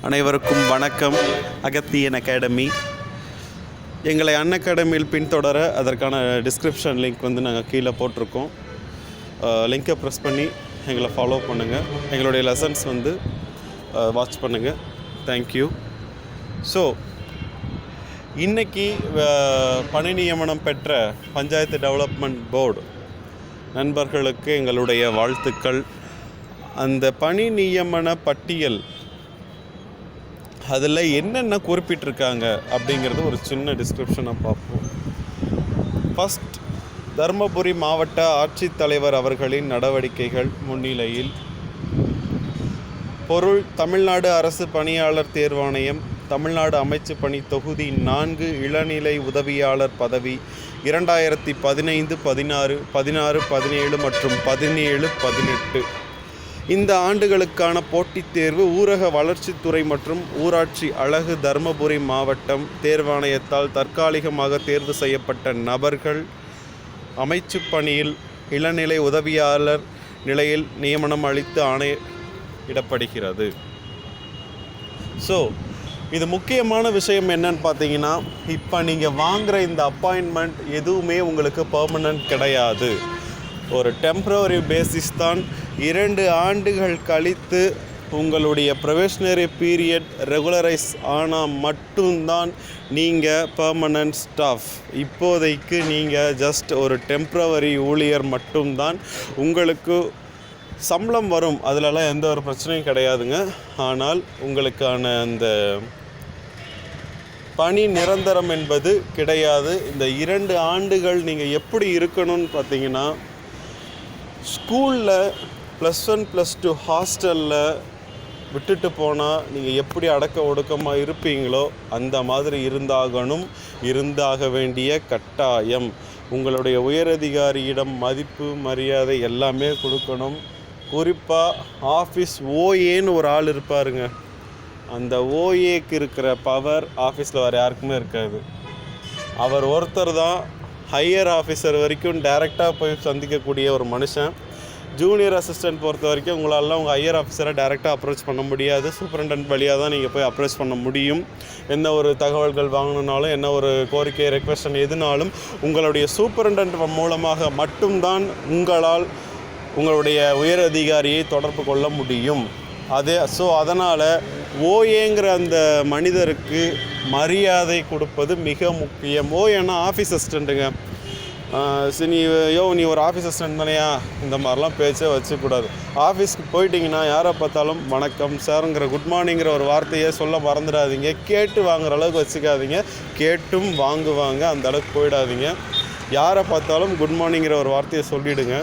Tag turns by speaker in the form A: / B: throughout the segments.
A: அனைவருக்கும் வணக்கம். அகத்தியன் அகாடமி எங்களை அகாடமியில் பின்தொடர அதற்கான டிஸ்கிரிப்ஷன் லிங்க் நாங்கள் கீழே போட்டிருக்கோம். லிங்கை ப்ரெஸ் பண்ணி எங்களை ஃபாலோ பண்ணுங்கள். எங்களுடைய லெசன்ஸ் வாட்ச் பண்ணுங்கள். தேங்க்யூ. ஸோ இன்றைக்கி பணி நியமனம் பெற்ற பஞ்சாயத்து டெவலப்மெண்ட் போர்டு நண்பர்களுக்கு எங்களுடைய வாழ்த்துக்கள். அந்த பணி நியமன பட்டியல் அதில் என்னென்ன குறிப்பிட்டிருக்காங்க அப்படிங்கிறது ஒரு சின்ன டிஸ்கிரிப்ஷனை பார்ப்போம். ஃபஸ்ட், தருமபுரி மாவட்ட ஆட்சித்தலைவர் அவர்களின் நடவடிக்கைகள் முன்னிலையில் பொருள் தமிழ்நாடு அரசு பணியாளர் தேர்வாணையம் தமிழ்நாடு அமைச்சு பணி தொகுதி 4 இளநிலை உதவியாளர் பதவி 2015, 16, 16, 17 மற்றும் 17, 18 இந்த ஆண்டுகளுக்கான போட்டித் தேர்வு ஊரக வளர்ச்சித்துறை மற்றும் ஊராட்சி அழகு தருமபுரி மாவட்டம் தேர்வாணையத்தால் தற்காலிகமாக தேர்வு செய்யப்பட்ட நபர்கள் அமைச்சு பணியில் இளநிலை உதவியாளர் நிலையில் நியமனம் அளித்து ஆணையிடப்படுகிறது. ஸோ இது முக்கியமான விஷயம் என்னன்னு பார்த்தீங்கன்னா, இப்போ நீங்கள் வாங்குகிற இந்த அப்பாயின்மெண்ட் எதுவுமே உங்களுக்கு பெர்மனன்ட் கிடையாது. ஒரு டெம்ப்ரவரி பேசிஸ் தான். 2 ஆண்டுகள் கழித்து உங்களுடைய ப்ரொபேஷனரி பீரியட் ரெகுலரைஸ் ஆனால் மட்டும்தான் நீங்கள் பெர்மனன்ட் ஸ்டாஃப். இப்போதைக்கு நீங்கள் ஜஸ்ட் ஒரு டெம்ப்ரவரி ஊழியர் மட்டும்தான். உங்களுக்கு சம்பளம் வரும், அதிலலாம் எந்த ஒரு பிரச்சனையும் கிடையாதுங்க. ஆனால் உங்களுக்கான அந்த பணி நிரந்தரம் என்பது கிடையாது. இந்த 2 ஆண்டுகள் நீங்கள் எப்படி இருக்கணும்னு பார்த்தீங்கன்னா, ஸ்கூலில் +1 +2 ஹாஸ்டலில் விட்டுட்டு போனால் நீங்கள் எப்படி அடக்க ஒடுக்கமாக இருப்பீங்களோ அந்த மாதிரி இருந்தாக வேண்டிய கட்டாயம். உங்களுடைய உயரதிகாரியிடம் மதிப்பு மரியாதை எல்லாமே கொடுக்கணும். குறிப்பாக ஆஃபீஸ் ஓஏன்னு ஒரு ஆள் இருப்பாருங்க. அந்த ஓஏக்கு இருக்கிற பவர் ஆஃபீஸில் வேறு யாருக்குமே இருக்காது. அவர் ஒருத்தர் தான் ஹையர் ஆஃபீஸர் வரைக்கும் டைரெக்டாக போய் சந்திக்கக்கூடிய ஒரு மனுஷன். ஜூனியர் அசிஸ்டன்ட் பொறுத்த வரைக்கும் உங்களால் உங்கள் ஹையர் ஆஃபீஸரை டைரெக்டாக அப்ரோச் பண்ண முடியாது. சூப்பரண்டென்ட் வழியாக தான் நீங்கள் போய் அப்ரோச் பண்ண முடியும். என்ன ஒரு தகவல்கள் வாங்கணுன்னாலும், என்ன ஒரு கோரிக்கை ரெக்வெஸ்டன் எதுனாலும் உங்களுடைய சூப்பரண்டென்ட் மூலமாக மட்டும்தான் உங்களால் உங்களுடைய உயர் அதிகாரியை தொடர்பு கொள்ள முடியும். அதனால் ஓஏங்கிற அந்த மனிதருக்கு மரியாதை கொடுப்பது மிக முக்கியம். ஓஏன்னா ஆஃபீஸ் அசிஸ்டண்ட்டுங்க. நீ ஒரு ஆஃபீஸ் அசிஸ்டண்ட் தானையா, இந்த மாதிரிலாம் பேச்சே வச்சுக்கூடாது. ஆஃபீஸ்க்கு போயிட்டிங்கன்னா யாரை பார்த்தாலும் வணக்கம் சாருங்கிற குட் மார்னிங்கிற ஒரு வார்த்தையை சொல்ல மறந்துடாதீங்க. கேட்டு வாங்குகிற அளவுக்கு வச்சுக்காதீங்க. கேட்டும் வாங்குவாங்க, அந்த அளவுக்கு போயிடாதீங்க. யாரை பார்த்தாலும் குட் மார்னிங்கிற ஒரு வார்த்தையை சொல்லிவிடுங்க.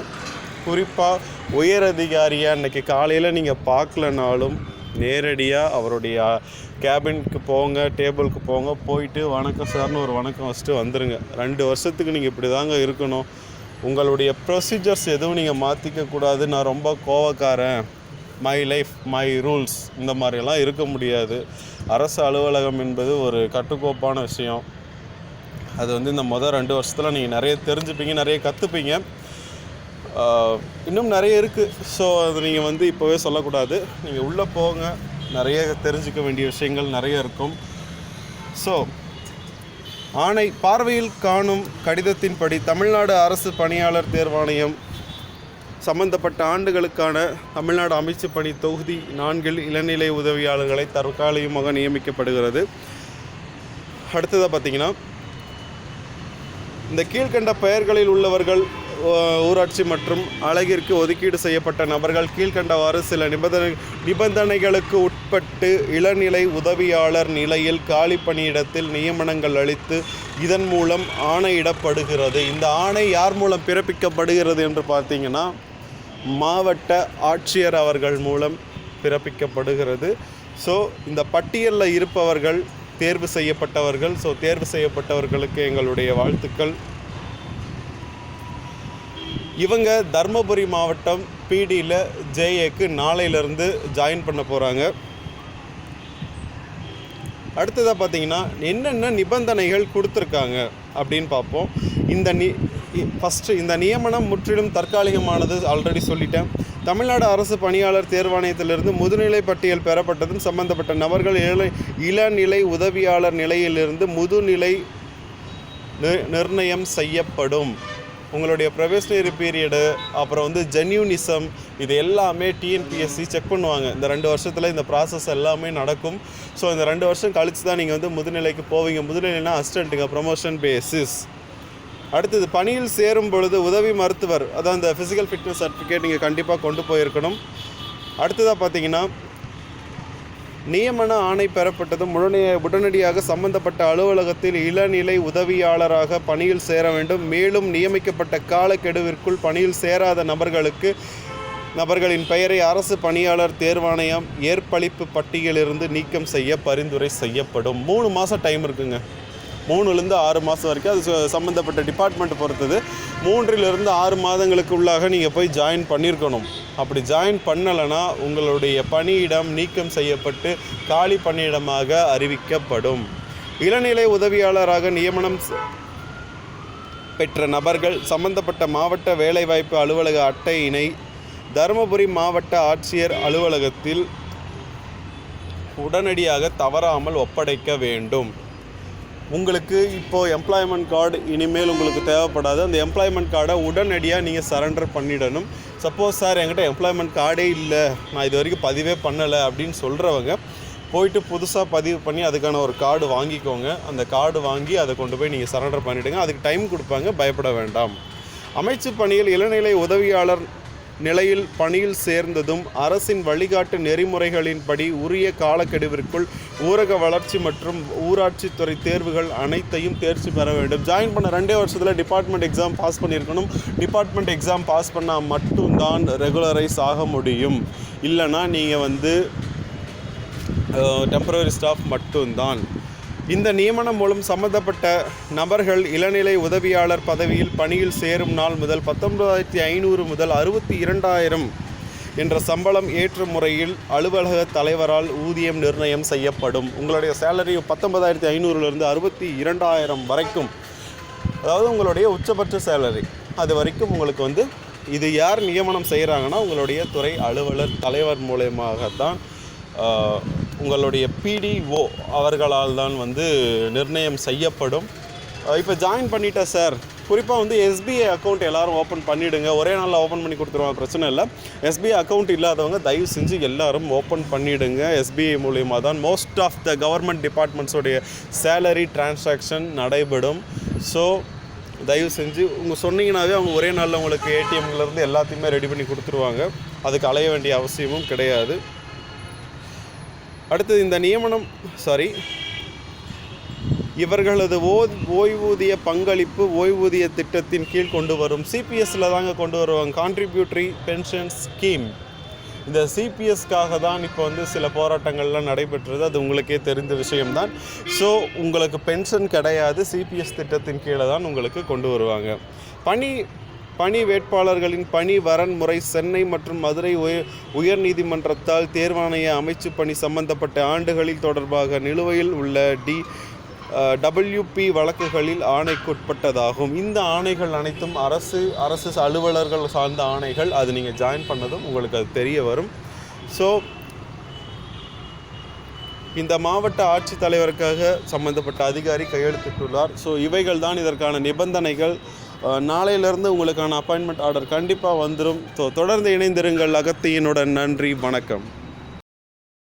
A: குறிப்பாக உயர் அதிகாரியாக இன்றைக்கி காலையில் நீங்கள் பார்க்கலனாலும் நேரடியாக அவருடைய கேபினுக்கு போங்க, டேபிளுக்கு போங்க. போயிட்டு வணக்கம் சார்னு ஒரு வணக்கம் வச்சுட்டு வந்துடுங்க. 2 வருஷத்துக்கு நீங்கள் இப்படி தாங்க இருக்கணும். உங்களுடைய ப்ரொசீஜர்ஸ் எதுவும் நீங்கள் மாற்றிக்கக்கூடாது. நான் ரொம்ப கோவக்காரன், மை லைஃப் மை ரூல்ஸ், இந்த மாதிரியெல்லாம் இருக்க முடியாது. அரசு அலுவலகம் என்பது ஒரு கட்டுக்கோப்பான விஷயம். அது இந்த மொதல் 2 வருஷத்தில் நீங்கள் நிறைய தெரிஞ்சுப்பீங்க, நிறைய கற்றுப்பீங்க. இன்னும் நிறைய இருக்குது. ஸோ அது நீங்கள் இப்போவே சொல்லக்கூடாது. நீங்கள் உள்ளே போங்க, நிறைய தெரிஞ்சிக்க வேண்டிய விஷயங்கள் நிறைய இருக்கும். ஸோ ஆணை பார்வையில் காணும் கடிதத்தின்படி தமிழ்நாடு அரசு பணியாளர் தேர்வாணையம் சம்பந்தப்பட்ட ஆண்டுகளுக்கான தமிழ்நாடு அமைச்சு பணி தொகுதி 4 இளநிலை உதவியாளர்களை தற்காலிகமாக நியமிக்கப்படுகிறது. அடுத்ததாக பார்த்தீங்கன்னா, இந்த கீழ்கண்ட பெயர்களில் உள்ளவர்கள் ஊராட்சி மற்றும் அழகிற்கு ஒதுக்கீடு செய்யப்பட்ட நபர்கள் கீழ்கண்டவாறு சில நிபந்தனைகளுக்கு உட்பட்டு இளநிலை உதவியாளர் நிலையில் காலி பணியிடத்தில் நியமனங்கள் அளித்து இதன் மூலம் ஆணையிடப்படுகிறது. இந்த ஆணை யார் மூலம் பிறப்பிக்கப்படுகிறது என்று பார்த்தீங்கன்னா, மாவட்ட ஆட்சியர் அவர்கள் மூலம் பிறப்பிக்கப்படுகிறது. ஸோ இந்த பட்டியலில் இருப்பவர்கள் தேர்வு செய்யப்பட்டவர்கள். ஸோ தேர்வு செய்யப்பட்டவர்களுக்கு எங்களுடைய வாழ்த்துக்கள். இவங்க தருமபுரி மாவட்டம் பிடியில் ஜேஏக்கு நாளையிலேருந்து ஜாயின் பண்ண போகிறாங்க. அடுத்ததாக பார்த்தீங்கன்னா, என்னென்ன நிபந்தனைகள் கொடுத்துருக்காங்க அப்படின்னு பார்ப்போம். ஃபஸ்ட்டு இந்த நியமனம் முற்றிலும் தற்காலிகமானது, ஆல்ரெடி சொல்லிட்டேன். தமிழ்நாடு அரசு பணியாளர் தேர்வாணையத்திலிருந்து முதுநிலை பட்டியல் பெறப்பட்டதும் சம்பந்தப்பட்ட நபர்கள் இளநிலை உதவியாளர் நிலையிலிருந்து முதுநிலை நிர்ணயம் செய்யப்படும். உங்களுடைய ப்ரொபேஷனரி பீரியடு, அப்புறம் வந்து ஜென்யூனிசம், இது எல்லாமே டிஎன்பிஎஸ்சி செக் பண்ணுவாங்க. இந்த 2 வருஷத்தில் இந்த ப்ராசஸ் எல்லாமே நடக்கும். ஸோ இந்த 2 வருஷம் கழித்து தான் நீங்கள் வந்து முதுநிலைக்கு போவீங்க. முதுநிலைனா அசிஸ்டண்ட்டுங்க, ப்ரொமோஷன் பேசிஸ். அடுத்தது, பணியில் சேரும் பொழுது உதவி மருத்துவர், அதான் இந்த ஃபிசிக்கல் ஃபிட்னஸ் சர்டிஃபிகேட் நீங்கள் கண்டிப்பாக கொண்டு போயிருக்கணும். அடுத்ததாக பார்த்தீங்கன்னா, நியமன ஆணை பெறப்பட்டதும் உடனடியாக சம்பந்தப்பட்ட அலுவலகத்தில் இளநிலை உதவியாளராக பணியில் சேர வேண்டும். மேலும் நியமிக்கப்பட்ட காலக்கெடுவிற்குள் பணியில் சேராத நபர்களின் பெயரை அரசு பணியாளர் தேர்வாணையம் ஏற்பளிப்பு பட்டியலிருந்து நீக்கம் செய்ய பரிந்துரை செய்யப்படும். 3 மாதம் டைம் இருக்குங்க. 3லேருந்து 6 மாதம் வரைக்கும், அது சம்மந்தப்பட்ட டிபார்ட்மெண்ட் பொறுத்தது. 3லிருந்து 6 மாதங்களுக்கு உள்ளாக நீங்கள் போய் ஜாயின் பண்ணியிருக்கணும். அப்படி ஜாயின் பண்ணலைன்னா உங்களுடைய பணியிடம் நீக்கம் செய்யப்பட்டு காலி பணியிடமாக அறிவிக்கப்படும். இளநிலை உதவியாளராக நியமனம் பெற்ற நபர்கள் சம்பந்தப்பட்ட மாவட்ட வேலைவாய்ப்பு அலுவலக அட்டையினை தருமபுரி மாவட்ட ஆட்சியர் அலுவலகத்தில் உடனடியாக தவறாமல் ஒப்படைக்க வேண்டும். உங்களுக்கு இப்போது எம்ப்ளாய்மெண்ட் கார்டு இனிமேல் உங்களுக்கு தேவைப்படாது. அந்த எம்ப்ளாய்மெண்ட் கார்டை உடனடியாக நீங்கள் சரண்டர் பண்ணிடணும். சப்போஸ் சார் என்கிட்ட எம்ப்ளாய்மெண்ட் கார்டே இல்லை, நான் இது வரைக்கும் பதிவே பண்ணலை அப்படின்னு சொல்கிறவங்க போயிட்டு புதுசாக பதிவு பண்ணி அதுக்கான ஒரு கார்டு வாங்கிக்கோங்க. அந்த கார்டு வாங்கி அதை கொண்டு போய் நீங்கள் சரண்டர் பண்ணிவிடுங்க. அதுக்கு டைம் கொடுப்பாங்க, பயப்பட வேண்டாம். அமைச்சு பணியில் இளநிலை உதவியாளர் நிலையில் பணியில் சேர்ந்ததும் அரசின் வழிகாட்டு நெறிமுறைகளின்படி உரிய காலக்கெடுவிற்குள் ஊரக வளர்ச்சி மற்றும் ஊராட்சித்துறை தேர்வுகள் அனைத்தையும் தேர்ச்சி பெற வேண்டும். ஜாயின் பண்ண 2 வருஷத்தில் டிபார்ட்மெண்ட் எக்ஸாம் பாஸ் பண்ணியிருக்கணும். டிபார்ட்மெண்ட் எக்ஸாம் பாஸ் பண்ணால் மட்டும்தான் ரெகுலரைஸ் ஆக முடியும். இல்லைனா நீங்கள் வந்து டெம்பரரி ஸ்டாஃப் மட்டும்தான். இந்த நியமனம் மூலம் சம்பந்தப்பட்ட நபர்கள் இளநிலை உதவியாளர் பதவியில் பணியில் சேரும் நாள் முதல் 19,500 முதல் 62,000 என்ற சம்பளம் ஏற்ற முறையில் அலுவலக தலைவரால் ஊதியம் நிர்ணயம் செய்யப்படும். உங்களுடைய சேலரி 19,500லிருந்து 62,000 வரைக்கும், அதாவது உங்களுடைய உச்சபட்ச சேலரி, அது வரைக்கும் உங்களுக்கு வந்து இது யார் நியமனம் செய்கிறாங்கன்னா உங்களுடைய துறை அலுவலர் தலைவர் மூலமாகத்தான், உங்களுடைய பிடிஓ அவர்களால் தான் வந்து நிர்ணயம் செய்யப்படும். இப்போ ஜாயின் பண்ணிட்டேன் சார், குறிப்பாக வந்து எஸ்பிஐ அக்கௌண்ட் எல்லோரும் ஓப்பன் பண்ணிவிடுங்க. ஒரே நாளில் ஓப்பன் பண்ணி கொடுத்துருவாங்க, பிரச்சனை இல்லை. எஸ்பிஐ அக்கௌண்ட் இல்லாதவங்க தயவு செஞ்சு எல்லோரும் ஓப்பன் பண்ணிவிடுங்க. எஸ்பிஐ மூலிமா தான் most of the government டிபார்ட்மெண்ட்ஸோடைய salary transaction நடைபெறும். ஸோ தயவு செஞ்சு சொன்னீங்கன்னாவே அவங்க ஒரே நாளில் உங்களுக்கு ஏடிஎம்லேருந்து எல்லாத்தையுமே ரெடி பண்ணி கொடுத்துருவாங்க. அதுக்கு அலைய வேண்டிய அவசியமும் கிடையாது. அடுத்தது, இந்த நியமனம் இவர்களது ஓய்வூதிய பங்களிப்பு ஓய்வூதிய திட்டத்தின் கீழ் கொண்டு வரும் சிபிஎஸ்சில் தாங்க கொண்டு வருவாங்க, கான்ட்ரிபியூட்டரி பென்ஷன் ஸ்கீம். இந்த சிபிஎஸ்க்காக தான் இப்போ வந்து சில போராட்டங்கள்லாம் நடைபெற்றது, அது உங்களுக்கே தெரிந்த விஷயம்தான். ஸோ உங்களுக்கு பென்ஷன் கிடையாது, சிபிஎஸ் திட்டத்தின் கீழே தான் உங்களுக்கு கொண்டு வருவாங்க. பணி வேட்பாளர்களின் பணி வரன்முறை சென்னை மற்றும் மதுரை உயர்நீதிமன்றத்தால் தேர்வாணைய அமைச்சு பணி சம்பந்தப்பட்ட ஆண்டுகளில் தொடர்பாக நிலுவையில் உள்ள WP வழக்குகளில் ஆணைக்குட்பட்டதாகும். இந்த ஆணைகள் அனைத்தும் அரசு அலுவலர்கள் சார்ந்த ஆணைகள். அது நீங்கள் ஜாயின் பண்ணதும் உங்களுக்கு அது தெரிய வரும். ஸோ இந்த மாவட்ட ஆட்சித்தலைவருக்காக சம்பந்தப்பட்ட அதிகாரி கையெழுத்திட்டுள்ளார். ஸோ இவைகள் தான் இதற்கான நிபந்தனைகள். நாளையிலிருந்து உங்களுக்கான அப்பாயின்மெண்ட் ஆர்டர் கண்டிப்பாக வந்துடும். தொடர்ந்து இணைந்திருங்கள். அகத்தியனுடன் நன்றி, வணக்கம்.